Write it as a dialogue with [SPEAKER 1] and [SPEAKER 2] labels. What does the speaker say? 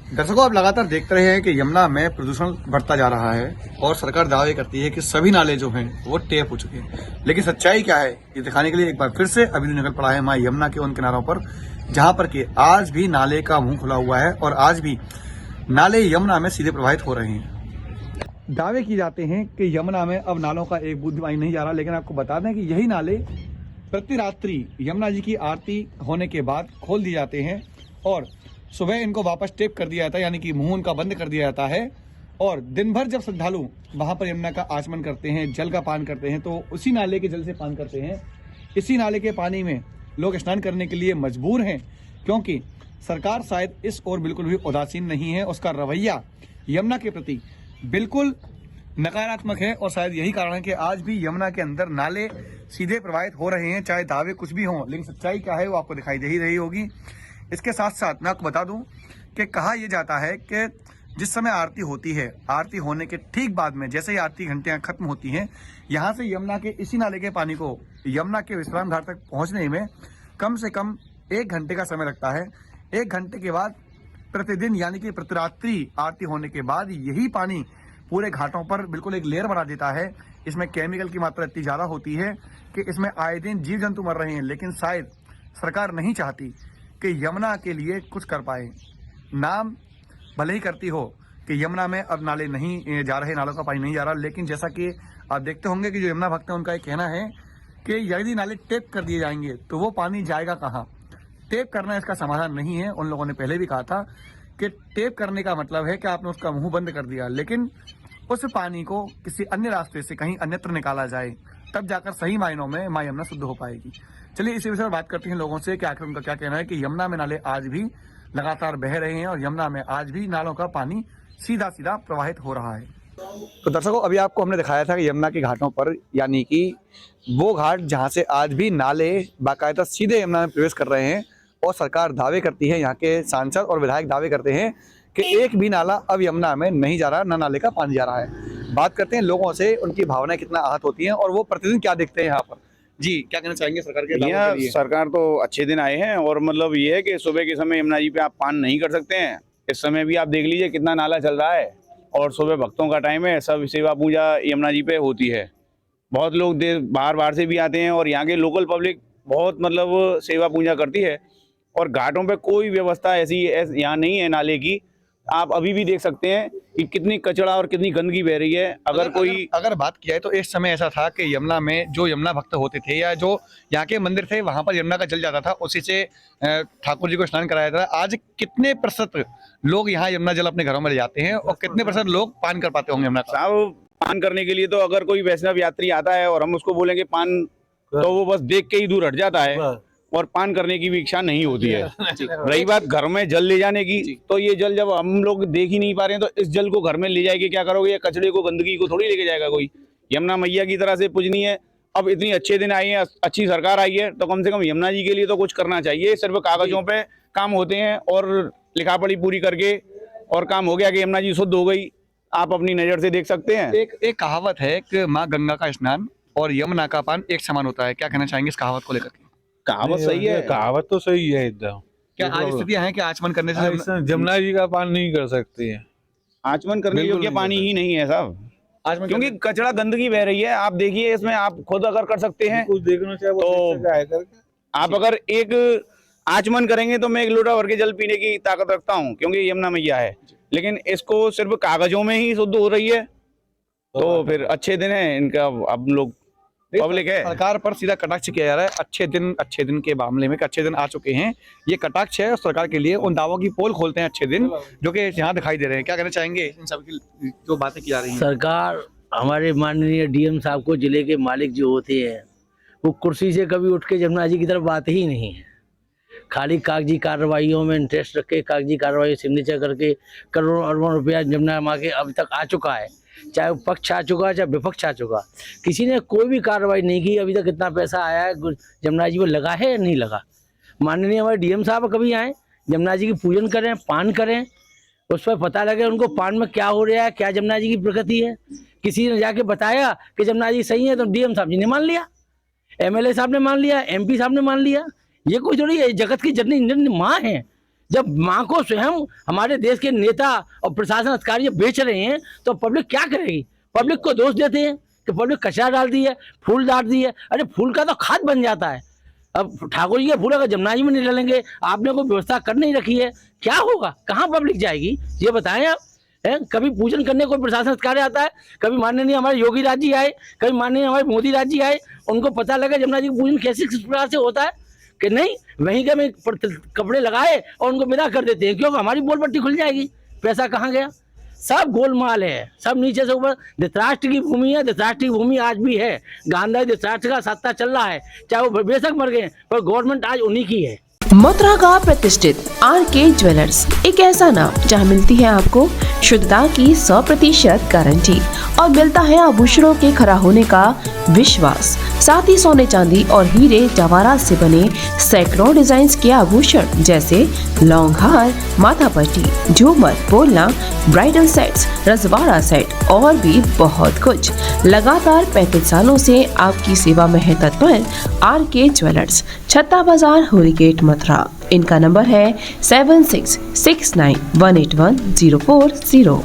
[SPEAKER 1] दर्शकों, आप लगातार देखते रहे हैं कि यमुना में प्रदूषण बढ़ता जा रहा है और सरकार दावे करती है कि सभी नाले जो हैं वो टेप हो चुके हैं। लेकिन सच्चाई क्या है, ये दिखाने के लिए एक बार फिर से अभी निकल पड़ा है मां यमुना के उन किनारों पर, जहां पर कि आज भी नाले का मुंह खुला हुआ है और आज भी नाले यमुना में सीधे प्रवाहित हो रहे हैं। दावे किए जाते हैं कि यमुना में अब नालों का एक बूंद भी पानी नहीं जा रहा, लेकिन आपको बता दें कि यही नाले प्रति रात्रि यमुना जी की आरती होने के बाद खोल दिए जाते हैं और सुबह इनको वापस टेप कर दिया जाता है, यानी कि मुंह उनका बंद कर दिया जाता है। और दिन भर जब श्रद्धालु वहां पर यमुना का आचमन करते हैं, जल का पान करते हैं, तो उसी नाले के जल से पान करते हैं। इसी नाले के पानी में लोग स्नान करने के लिए मजबूर हैं, क्योंकि सरकार शायद इस ओर बिल्कुल भी उदासीन नहीं है। उसका रवैया यमुना के प्रति बिल्कुल नकारात्मक है और शायद यही कारण है कि आज भी यमुना के अंदर नाले सीधे प्रवाहित हो रहे हैं, चाहे दावे कुछ भी हों। लेकिन सच्चाई क्या है वो आपको दिखाई दे ही रही होगी। इसके साथ साथ मैं आपको बता दूं कि कहा यह जाता है कि जिस समय आरती होती है, आरती होने के ठीक बाद में जैसे ही आरती घंटियां खत्म होती हैं, यहाँ से यमुना के इसी नाले के पानी को यमुना के विश्राम घाट तक पहुंचने में कम से कम 1 घंटे का समय लगता है। 1 घंटे के बाद प्रतिदिन यानी कि प्रतिरात्रि आरती होने के बाद यही पानी पूरे घाटों पर बिल्कुल एक लेयर बना देता है। इसमें केमिकल की मात्रा इतनी ज्यादा होती है कि इसमें आए दिन जीव जंतु मर रहे हैं, लेकिन शायद सरकार नहीं चाहती कि यमुना के लिए कुछ कर पाए। नाम भले ही करती हो कि यमुना में अब नाले नहीं जा रहे, नालों का पानी नहीं जा रहा, लेकिन जैसा कि आप देखते होंगे कि जो यमुना भक्त हैं उनका एक कहना है कि यदि नाले टेप कर दिए जाएंगे तो वो पानी जाएगा कहाँ। टेप करना इसका समाधान नहीं है। उन लोगों ने पहले भी कहा था कि टेप करने का मतलब है कि आपने उसका मुंह बंद कर दिया, लेकिन उस पानी को किसी अन्य रास्ते से कहीं अन्यत्र निकाला जाए, तब जाकर सही मायनों में मां यमुना शुद्ध हो पाएगी। चलिए इसी विषय पर बात करते हैं लोगों से कि आखिर उनका क्या कहना है कि यमुना में नाले आज भी लगातार बह रहे हैं और यमुना में आज भी नालों का पानी सीधा सीधा प्रवाहित हो रहा है। तो दर्शकों, अभी आपको हमने दिखाया था कि यमुना के घाटों पर, यानी कि वो घाट जहाँ से आज भी नाले बाकायदा सीधे यमुना में प्रवेश कर रहे हैं और सरकार दावे करती है, यहाँ के सांसद और विधायक दावे करते हैं कि एक भी नाला अब यमुना में नहीं जा रहा, ना नाले का पानी जा रहा है। बात करते हैं लोगों से, उनकी भावनाएं कितना आहत होती हैं और वो प्रतिदिन क्या देखते हैं यहाँ पर। जी, क्या कहना चाहेंगे सरकार के दावों के लिए?
[SPEAKER 2] सरकार तो अच्छे दिन आए हैं और मतलब ये है कि सुबह के समय यमुना जी पे आप पान नहीं कर सकते हैं। इस समय भी आप देख लीजिए कितना नाला चल रहा है और सुबह भक्तों का टाइम है, सब सेवा पूजा यमुना जी पे होती है। बहुत लोग बाहर से भी आते हैं और यहाँ के लोकल पब्लिक बहुत मतलब सेवा पूजा करती है और घाटों पे कोई व्यवस्था ऐसी यहाँ नहीं है नाले की। आप अभी भी देख सकते हैं कि कितनी कचरा और कितनी गंदगी बह रही है।
[SPEAKER 1] अगर बात किया है तो इस समय ऐसा था कि यमुना में जो यमुना भक्त होते थे या जो यहाँ के मंदिर थे, वहां पर यमुना का जल जाता था, उसी से ठाकुर जी को स्नान कराया जाता था। आज कितने प्रतिशत लोग यहाँ यमुना जल अपने घरों में ले जाते हैं और कितने प्रतिशत लोग पान कर पाते होंगे यमुना का?
[SPEAKER 2] साहब, पान करने के लिए तो अगर कोई वैष्णव यात्री आता है और हम उसको बोलेंगे पान, तो वो बस देख के ही दूर हट जाता है और पान करने की भी इच्छा नहीं होती है। रही बात घर में जल ले जाने की, तो ये जल जब हम लोग देख ही नहीं पा रहे हैं तो इस जल को घर में ले जाएगी क्या करोगे? ये कचरे को, गंदगी को थोड़ी लेके जाएगा कोई। यमुना मैया की तरह से पूजनी है। अब इतनी अच्छे दिन आए हैं, अच्छी सरकार आई है, तो कम से कम यमुना जी के लिए तो कुछ करना चाहिए। सिर्फ कागजों पे काम होते हैं और लिखा पढ़ी पूरी करके और काम हो गया कि यमुना जी शुद्ध हो गई। आप अपनी नजर से देख सकते हैं।
[SPEAKER 1] एक कहावत है कि माँ गंगा का स्नान और यमुना का पान एक समान होता है। क्या कहना चाहेंगे इस कहावत को लेकर?
[SPEAKER 2] कहावत सही है,
[SPEAKER 3] कहावत तो सही है एकदम।
[SPEAKER 1] क्या आज स्थितियां हैं कि आचमन करने से
[SPEAKER 3] यमुना जी का पान नहीं कर सकते हैं?
[SPEAKER 2] आचमन करने योग्य पानी ही नहीं है साहब,
[SPEAKER 1] आचमन
[SPEAKER 2] क्योंकि कचरा गंदगी बह रही है। आप देखिए, इसमें आप खुद अगर कर सकते हैं
[SPEAKER 3] कुछ देखना चाहिए
[SPEAKER 2] तो आप अगर एक आचमन करेंगे तो मैं 1 लोटा भर के जल पीने की ताकत रखता हूँ, क्योंकि यमुना मैया है। लेकिन इसको सिर्फ कागजों में ही शुद्ध हो रही है, तो फिर अच्छे दिन है इनका। अब लोग पब्लिक है,
[SPEAKER 1] सरकार पर सीधा कटाक्ष किया जा रहा है अच्छे दिन के मामले में। अच्छे दिन आ चुके हैं, ये कटाक्ष है और सरकार के लिए उन दावों की पोल खोलते हैं अच्छे दिन जो कि यहाँ दिखाई दे रहे हैं। क्या कहना चाहेंगे इन सब की जो बातें की जा रही हैं?
[SPEAKER 4] सरकार, हमारे माननीय डीएम साहब को, जिले के मालिक जो होते हैं, वो कुर्सी से कभी उठ के यमुना जी की तरफ आते ही नहीं है। खाली कागजी कार्रवाइयों में इंटरेस्ट रख के, कागजी कार्रवाई सिग्नेचर करके करोड़ों अरबों रुपया यमुना माँ के अभी तक आ चुका है। चाहे पक्ष आ चुका, चाहे विपक्ष आ चुका, किसी ने कोई भी कार्रवाई नहीं की अभी तक। कितना पैसा आया है यमुना जी को, लगा है या नहीं लगा? माननीय हमारे डीएम साहब कभी आए, यमुना जी की पूजन करें, पान करें, उस पर पता लगे उनको पान में क्या हो रहा है, क्या यमुना जी की प्रकृति है। किसी ने जाके बताया कि यमुना जी सही है तो डीएम साहब जी ने मान लिया, एमएलए साहब ने मान लिया, एमपी साहब ने मान लिया। ये कोई थोड़ी है, जगत की जननी माँ है, जब माँ को स्वयं हमारे देश के नेता और प्रशासन अधिकारी बेच रहे हैं तो पब्लिक क्या करेगी? पब्लिक को दोष देते हैं कि पब्लिक कचरा डाल दी है, फूल डाल दी है। अरे फूल का तो खाद बन जाता है। अब ठाकुर जी के फूल अगर जमुना जी में नहीं डालेंगे, आपने कोई व्यवस्था कर नहीं रखी है, क्या होगा? कहाँ पब्लिक जाएगी? ये बताएं आप। कभी पूजन करने कोई प्रशासन अधिकारी आता है, कभी माननीय हमारे योगी राज जी आए, कभी माननीय हमारे मोदी राज जी आए, उनको पता लगा जमुना जी का पूजन कैसे किस प्रकार से होता है कि नहीं वहीं के में कपड़े लगाए और उनको विदा कर देते हैं, क्योंकि हमारी बोल पट्टी खुल जाएगी। पैसा कहाँ गया? सब गोलमाल है, सब नीचे से ऊपर। धृतराष्ट्र की भूमि है, धृतराष्ट्र की भूमि आज भी है। गांधारी धृतराष्ट्र का सत्ता चल रहा है, चाहे वो बेशक मर गए, पर गवर्नमेंट आज उन्हीं की है।
[SPEAKER 5] मथुरा का प्रतिष्ठित RK ज्वेलर्स एक ऐसा नाम जहां मिलती है आपको शुद्धता की 100% गारंटी और मिलता है आभूषणों के खरा होने का विश्वास। साथ ही सोने चांदी और हीरे जवाहरात से बने सैकड़ों डिजाइन के आभूषण जैसे लौंग हार, माथा पट्टी, झूमर, बोलना, ब्राइडल सेट्स, रजवाड़ा सेट और भी बहुत कुछ। लगातार 35 सालों से आपकी सेवा में है तत्पर RK ज्वेलर्स, छत्ता बाजार, होली गेट, मथुरा। इनका नंबर है 7669181040।